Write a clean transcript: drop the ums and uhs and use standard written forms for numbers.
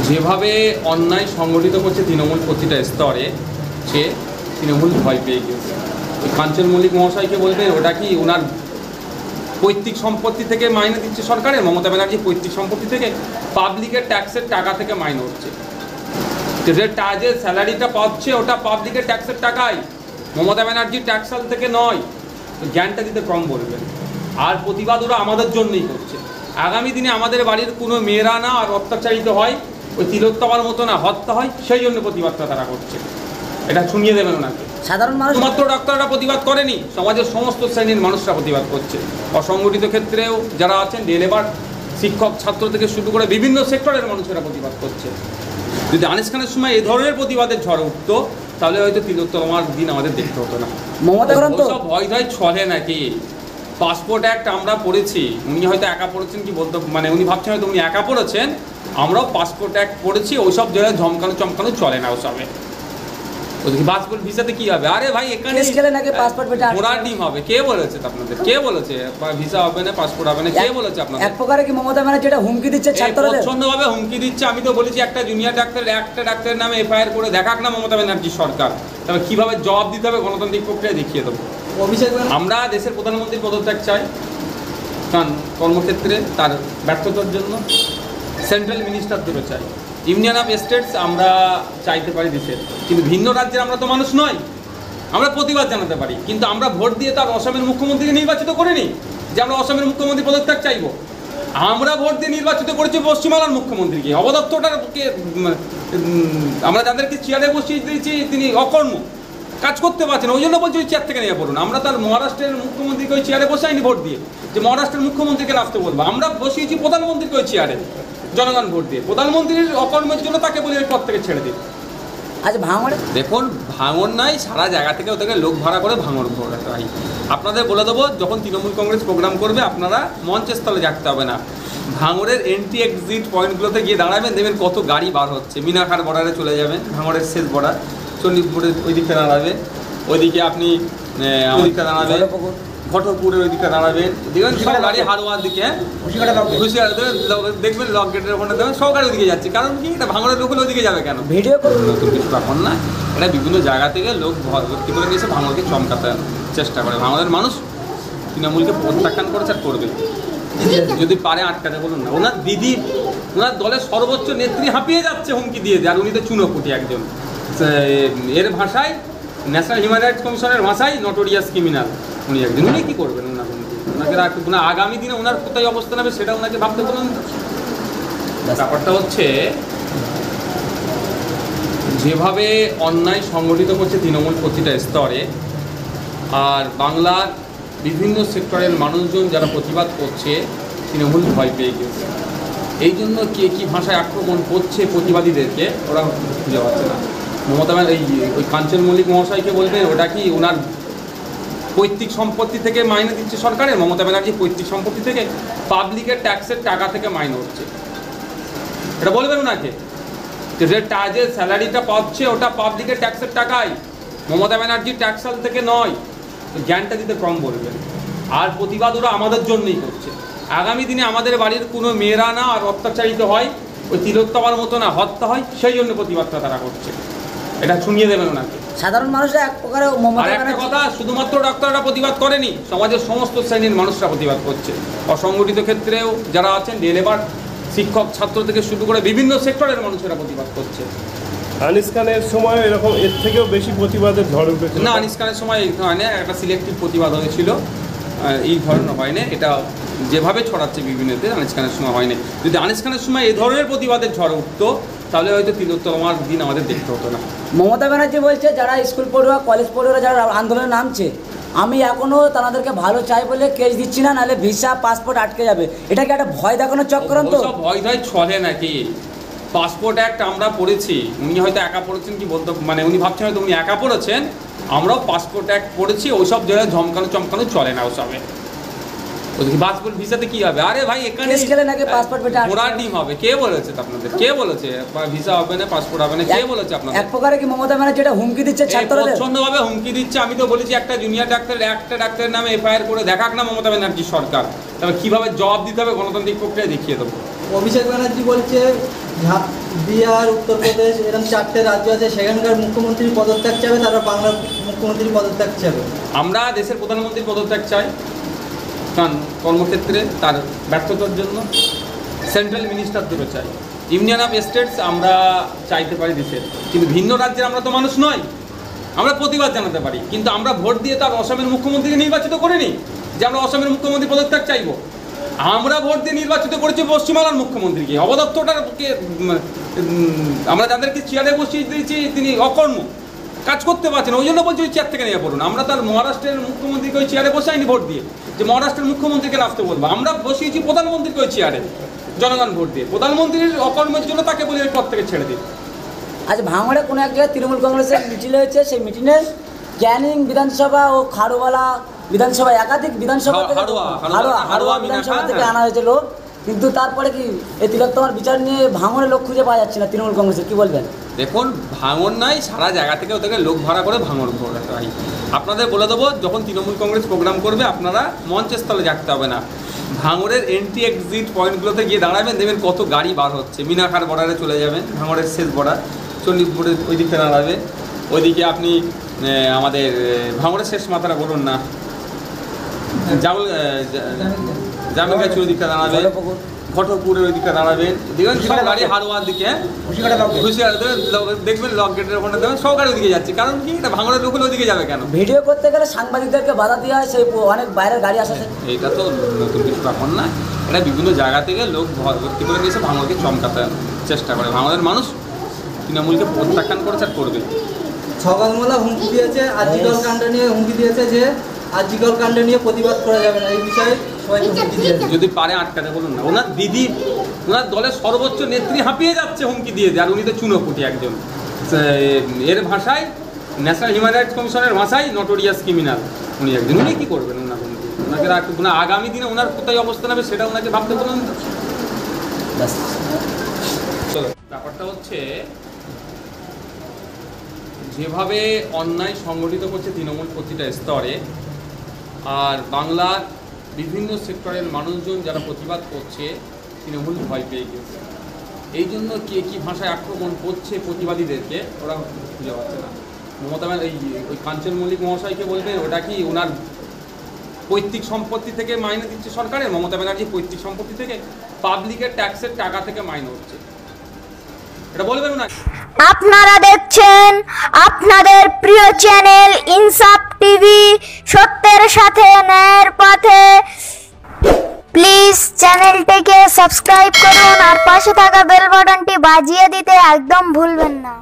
যেভাবে অন্যায় সংগঠিত করছে তৃণমূল প্রতিটা স্তরে, সে তৃণমূল ভয় পেয়ে গেছে। কাঞ্চন মল্লিক মহাশয়কে বলবেন ওটা কি ওনার পৈতৃক সম্পত্তি থেকে মাইনে দিচ্ছে সরকারের? মমতা ব্যানার্জি পৈতৃক সম্পত্তি থেকে, পাবলিকের ট্যাক্সের টাকা থেকে মাইনে হচ্ছে। যে স্যালারিটা পাচ্ছে ওটা পাবলিকের ট্যাক্সের টাকাই, মমতা ব্যানার্জির ট্যাক্সাল থেকে নয়। তো জ্ঞানটা দিতে কম বলবেন। আর প্রতিবাদ ওরা আমাদের জন্যই করছে। আগামী দিনে আমাদের বাড়ির কোনো মেয়েরা না আর অত্যাচারিত হয়, ওই তিলোত্তমার মতো না হত্যা হয়, সেই জন্য প্রতিবাদটা তারা করছে। এটা শুনিয়ে দেবেন ওনাকে। সাধারণ মানুষ মাত্র ডাক্তাররা প্রতিবাদ করেনি, সমাজের সমস্ত শ্রেণীর মানুষরা প্রতিবাদ করছে। অসংগঠিত ক্ষেত্রেও যারা আছেন, লেবার, শিক্ষক, ছাত্র থেকে শুরু করে বিভিন্ন সেক্টরের মানুষেরা প্রতিবাদ করছে। যদি আনিস খানের সময় এই ধরনের প্রতিবাদের ঝড় উঠতো, তাহলে হয়তো তিলোত্তমার দিন আমাদের দেখতে হতো না। সব ভয় ভয় ছলে নাকি? পাসপোর্ট অ্যাক্ট আমরা পড়েছি, উনি হয়তো একা পড়েছেন কি বলতে, মানে উনি ভাবছেন হয়তো উনি একা পড়েছেন, আমরাও পাসপোর্ট অ্যাক্ট পড়েছি। ওইসব জায়গায় ঝমকানো চমকানো চলে না ওসবে। ওদিকে পাসপোর্ট ভিসাতে কি হবে? আরে ভাই এখানে ঘোড়ার ডিম হবে। কে বলেছে আপনাদের? কে বলেছে ভিসা হবে না, পাসপোর্ট হবে না? কে বলেছে আপনাদের? এক প্রকারে কি মমতা ব্যানার্জি যেটা হুমকি দিচ্ছে ছাত্রদের? প্রচন্ডভাবে হুমকি দিচ্ছে। আমি তো বলেছি একটা জুনিয়র ডাক্তার, একটা ডাক্তারের নামে এফআইআর করে দেখাক না মমতা ব্যানার্জি সরকার, তবে কিভাবে জবাব দিতে হবে গণতান্ত্রিক প্রক্রিয়ায় দেখিয়ে দেবো। আমরা দেশের প্রধানমন্ত্রীর পদত্যাগ চাই, কারণ কর্মক্ষেত্রে তার ব্যর্থতার জন্য। সেন্ট্রাল মিনিস্টারদেরও চাই। ইউনিয়ন অফ স্টেটস আমরা চাইতে পারি দেশের, কিন্তু ভিন্ন রাজ্যের আমরা তো মানুষ নয়। আমরা প্রতিবাদ জানাতে পারি, কিন্তু আমরা ভোট দিয়ে তার অসমের মুখ্যমন্ত্রীকে নির্বাচিত করিনি যে আমরা অসমের মুখ্যমন্ত্রী পদত্যাগ চাইব। আমরা ভোট দিয়ে নির্বাচিত করেছি পশ্চিমবাংলার মুখ্যমন্ত্রীকে। অবদপ্তরটাকে আমরা যাদেরকে চেয়ারে বসিয়ে দিয়েছি তিনি অকর্ম, কাজ করতে পারছেন, ওই জন্য বলছি ওই চেয়ার থেকে নিয়ে পড়ুন। আমরা তার মহারাষ্ট্রের মুখ্যমন্ত্রীকে ওই চেয়ারে বসাইনি ভোট দিয়ে যে মহারাষ্ট্রের মুখ্যমন্ত্রীকে নাচতে বলবো। আমরা বসিয়েছি প্রধানমন্ত্রীকে ওই চেয়ারে জনগণ ভোট দিয়ে। প্রধানমন্ত্রীর অকর্মের জন্য তাকে বলি ওই পদ থেকে ছেড়ে দিন। আচ্ছা ভাঙড়ে দেখুন, ভাঙন নাই, সারা জায়গা থেকে ওদেরকে লোক ভাড়া করে ভাঙন ভাই। আপনাদের বলে দেবো, যখন তৃণমূল কংগ্রেস প্রোগ্রাম করবে আপনারা মঞ্চের স্থলে যাকতে হবে না, ভাঙড়ের এন্ট্রি এক্সিট পয়েন্টগুলোতে গিয়ে দাঁড়াবেন, দেখবেন কত গাড়ি বার হচ্ছে। মিনাখার বর্ডারে চলে যাবেন, ভাঙড়ের শেষ বর্ডার, চণ্ডীপুরের ওই দিকটা দাঁড়াবে, ওইদিকে আপনি ওই দিকটা দাঁড়াবেন, ঘটকপুরের ওই দিকটা দাঁড়াবেন, দেখবেন সব গাড়ি হারোয়ার দিকে, দেখবেন লক গেটের ওখানে দেবেন, সব গাড়ি ওইদিকে যাচ্ছে। কারণ কি? এটা ভাঙড়ের লোক ওইদিকে যাবে কেন? ভিডিও নতুন কিছু এখন না, এটা বিভিন্ন জায়গা থেকে লোক ভর্তি করে নিয়েছে ভাঙড়কে চমকাতে চেষ্টা করে। ভাঙড়ের মানুষ তৃণমূলকে প্রত্যাখ্যান করেছে আর করবে, যদি পারে আটকাতে বলুন না। ওনার দিদি, ওনার দলের সর্বোচ্চ নেত্রী হাঁপিয়ে যাচ্ছে হুমকি দিয়ে, আর উনি তো চুনোপুটি একজন। এর ভাষায়, ন্যাশনাল হিউম্যান রাইটস কমিশনের ভাষায় নটোরিয়াস ক্রিমিনাল উনি একজন। উনি কী করবেন? ওনাকে আগামী দিনে ওনার কোথায় অবস্থান হবে সেটা ওনাকে ভাবতে বলুন। ব্যাপারটা হচ্ছে যেভাবে অন্যায় সংগঠিত করছে তৃণমূল প্রতিটা স্তরে, আর বাংলার বিভিন্ন সেক্টরের মানুষজন যারা প্রতিবাদ করছে, তৃণমূল ভয় পেয়ে গেছে। এই জন্য কে কী ভাষায় আক্রমণ করছে প্রতিবাদীদেরকে ওরা খুঁজে পাচ্ছে না। মমতা ওই কাঞ্চন মল্লিক মহাশয়কে বলবেন ওটা কি ওনার পৈতৃক সম্পত্তি থেকে মাইনে দিচ্ছে সরকারের? মমতা ব্যানার্জি পৈতৃক সম্পত্তি থেকে, পাবলিকের ট্যাক্সের টাকা থেকে মাইনে হচ্ছে। এটা বলবেন ওনাকে। যে স্যালারিটা পাচ্ছে ওটা পাবলিকের ট্যাক্সের টাকাই, মমতা ব্যানার্জির ট্যাক্সাল থেকে নয়। জ্ঞানটা দিতে কম বলবেন। আর প্রতিবাদ ওরা আমাদের জন্যই করছে। আগামী দিনে আমাদের বাড়ির কোনো মেয়েরা না আর অত্যাচারিত হয়, ওই তিলোত্তমার মতো না হত্যা হয়, সেই জন্য প্রতিবাদটা তারা করছে। এটা শুনিয়ে দেবেন ওনাকে। সাধারণ মানুষরা এক প্রকারে একটা কথা, শুধুমাত্র ডাক্তাররা প্রতিবাদ করেনি, সমাজের সমস্ত শ্রেণীর মানুষরা প্রতিবাদ করছে। অসংগঠিত ক্ষেত্রেও যারা আছেন, লেবার, শিক্ষক, ছাত্র থেকে শুরু করে বিভিন্ন সেক্টরের মানুষেরা প্রতিবাদ করছে। আনিস খানের সময় এরকম এর থেকেও বেশি প্রতিবাদের ঝড় উঠেছে না? আনিস খানের সময় এই ধরনের একটা সিলেক্টিভ প্রতিবাদ হয়েছিল, এই ধরনের হয়নি। এটা যেভাবে ছড়াচ্ছে বিভিন্নতে, আনিস খানের সময় হয়নি। যদি আনিস খানের সময় এই ধরনের প্রতিবাদের ঝড় উঠতো, তাহলে হয়তো তিলোত্তমার দিন আমাদের দেখতে হতো না। মমতা ব্যানার্জি বলছে যারা স্কুল পড়ুয়া, কলেজ পড়ুয়া যারা আন্দোলনে নামছে, আমি এখনও তাদেরকে ভালো চাই বলে কেস দিচ্ছি না, নাহলে ভিসা পাসপোর্ট আটকে যাবে। এটা কি একটা ভয় দেখানোর চক্রান্ত? সব ভয় ভয় ছলে নাকি? পাসপোর্ট অ্যাক্ট আমরা পড়েছি, উনি হয়তো একা পড়েছেন কি বলতে, মানে উনি ভাবছেন হয়তো উনি একা পড়েছেন, আমরাও পাসপোর্ট অ্যাক্ট পড়েছি। ওইসব জায়গায় ঝমকানো চমকানো চলে না ওসবে। ওদিকে পাসপোর্ট ভিসাতে কি হবে? আরে ভাই এখানে ঘোড়ার ডিম হবে। কে বলেছে আপনাদের? কে বলেছে ভিসা হবে না, পাসপোর্ট হবে না? কে বলেছে আপনাদের? এক প্রকারে কি মমতা ব্যানার্জি যেটা হুমকি দিচ্ছে ছাত্রদের? প্রচন্ডভাবে হুমকি দিচ্ছে। আমি তো বলেছি একটা জুনিয়র ডাক্তার, একটা ডাক্তারের নামে এফআইআর করে দেখাক না মমতা ব্যানার্জি সরকার, তবে কিভাবে জবাব দিতে হবে গণতান্ত্রিক প্রক্রিয়ায় দেখিয়ে দেবো। অভিষেক ব্যানার্জি বলছে বিহার, উত্তরপ্রদেশ এরকম 4টে রাজ্য আছে, সেখানকার মুখ্যমন্ত্রীর পদত্যাগ চাইবে, তারা বাংলার মুখ্যমন্ত্রীর পদত্যাগ চাইবে। আমরা দেশের প্রধানমন্ত্রীর পদত্যাগ চাই, কারণ কর্মক্ষেত্রে তার ব্যর্থতার জন্য। সেন্ট্রাল মিনিস্টার দুটো চাই। ইউনিয়ন অফ স্টেটস আমরা চাইতে পারি দেশের, কিন্তু ভিন্ন রাজ্যের আমরা তো মানুষ নয়, আমরা প্রতিবাদ জানাতে পারি। কিন্তু আমরা ভোট দিয়ে তার অসমের মুখ্যমন্ত্রীকে নির্বাচিত করিনি যে আমরা অসমের মুখ্যমন্ত্রী পদত্যাগ চাইব। আমরা ভোট দিয়ে নির্বাচিত করেছি পশ্চিমবাংলার মুখ্যমন্ত্রীকে। অবদপ্তরটাকে আমরা যাদেরকে চেয়ারে বসিয়ে দিয়েছি তিনি অকর্ম, কাজ করতে পারছেন, ওই জন্য বলছি ওই চেয়ার থেকে নিয়ে পড়ুন। আমরা তার মহারাষ্ট্রের মুখ্যমন্ত্রীকে ওই চেয়ারে বসাইনি ভোট দিয়ে যে মহারাষ্ট্রের মুখ্যমন্ত্রীকে নাচতে বলবো। আমরা বসিয়েছি প্রধানমন্ত্রীকে ওই চেয়ারে জনগণ ভোট দিয়ে। প্রধানমন্ত্রীর অকর্মের জন্য তাকে বলি ওই পদ থেকে ছেড়ে দিন। আজ ভাঙড়ে কোনো এক জায়গায় তৃণমূল কংগ্রেসের মিছিল হয়েছে, সেই মিটিংয়ে ক্যানিং বিধানসভা ও খারুয়ালা বিধানসভা, একাধিক বিধানসভা থেকে হাড়োয়া বিধানসভা থেকে আনা হয়েছে লোক, কিন্তু তারপরে কি এই তিলোত্তমার বিচার নিয়ে ভাঙড়ে লোক খুঁজে পাওয়া যাচ্ছে না তৃণমূল কংগ্রেসের, কি বলবেন? দেখুন, ভাঙড় নাই, সারা জায়গা থেকে ওদেরকে লোক ভাড়া করে ভাঙড় ঘোরাতে হয়। আপনাদের বলে দেবো, যখন তৃণমূল কংগ্রেস প্রোগ্রাম করবে আপনারা মঞ্চের স্থলে রাখতে হবে না, ভাঙড়ের এন্ট্রি এক্সিট পয়েন্টগুলোতে গিয়ে দাঁড়াবেন, দেখবেন কত গাড়ি বার হচ্ছে। মিনাখার বর্ডারে চলে যাবেন, ভাঙড়ের শেষ বর্ডার, চণ্ডীপুরের ওই দিকটা দাঁড়াবে। ওইদিকে আপনি আমাদের ভাঙড়ের শেষ মাথাটা বলুন না, জামিনগাছি ওই দিকটা দাঁড়াবে, ঘটকপুরের ওই দিকটা দাঁড়াবেন, দেখবেন সব গাড়ি হাড়োয়ার দিকে, দেখবেন লক গেটের ওখানে দেবেন, সব গাড়ি ওদিকে যাচ্ছে। কারণ কি, এটা ভাঙড়ের লোক ওদিকে যাবে কেন? ভিডিও করতে গেলে সাংবাদিকদেরকে বাধা দেওয়া হয়, সেই অনেক বাইরের গাড়ি আসে। এইটা তো নতুন কিছু ব্যাপার না, এটা বিভিন্ন জায়গা থেকে লোক ভর্তি করে নিয়েছে ভাঙড়কে চমকাতে চেষ্টা করে। ভাঙড়ের মানুষ তৃণমূলকে প্রত্যাখ্যান করেছে আর করবে। ছগলমোলা হুমকি দিয়েছে, আজিকল কাণ্ড নিয়ে হুমকি দিয়েছে যে আজিকল কাণ্ড নিয়ে প্রতিবাদ করা যাবে না, এই বিষয়ে সবাইকে হুমকি দিয়েছে। যদি পারে আটকাতে বলুন না। ওনার দিদি, ওনার দলের সর্বোচ্চ নেত্রী হাঁপিয়ে যাচ্ছে হুমকি দিয়ে, আর উনি তো চুনোপুটি একজন। এর ভাষায়, ন্যাশনাল হিউম্যান রাইটস কমিশনের ভাষায় নটোরিয়াস ক্রিমিনাল উনি একজন। উনি কী করবেন ওনার হুমকি? ওনাকে আগামী দিনে ওনার কোথায় অবস্থান হবে সেটা ওনাকে ভাবতে বলুন। ব্যাপারটা হচ্ছে, যেভাবে অন্যায় সংগঠিত করছে তৃণমূল প্রতিটা স্তরে, আর বাংলার বিভিন্ন সেক্টরের মানুষজন যারা প্রতিবাদ করছে, তৃণমূল ভয় পেয়ে গেছে। এই জন্য কে কী ভাষায় আক্রমণ করছে প্রতিবাদীদেরকে ওরা খুঁজে পাচ্ছে না। মমতা ওই কাঞ্চন মল্লিক মহাশয়কে বলবেন ওটা কি ওনার পৈতৃক সম্পত্তি থেকে মাইনে দিচ্ছে সরকারের? মমতা ব্যানার্জি পৈতৃক সম্পত্তি থেকে, পাবলিকের ট্যাক্সের টাকা থেকে মাইনে হচ্ছে, এটা বলবেন না? আপনারা দেখছেন আপনাদের প্রিয় চ্যানেল ইনসাফ টিভি, সত্যের সাথে ন্যায়ের পথে। প্লিজ চ্যানেলটিকে সাবস্ক্রাইব করুন আর পাশে থাকা বেল বাটনটি বাজিয়ে দিতে একদম ভুলবেন না।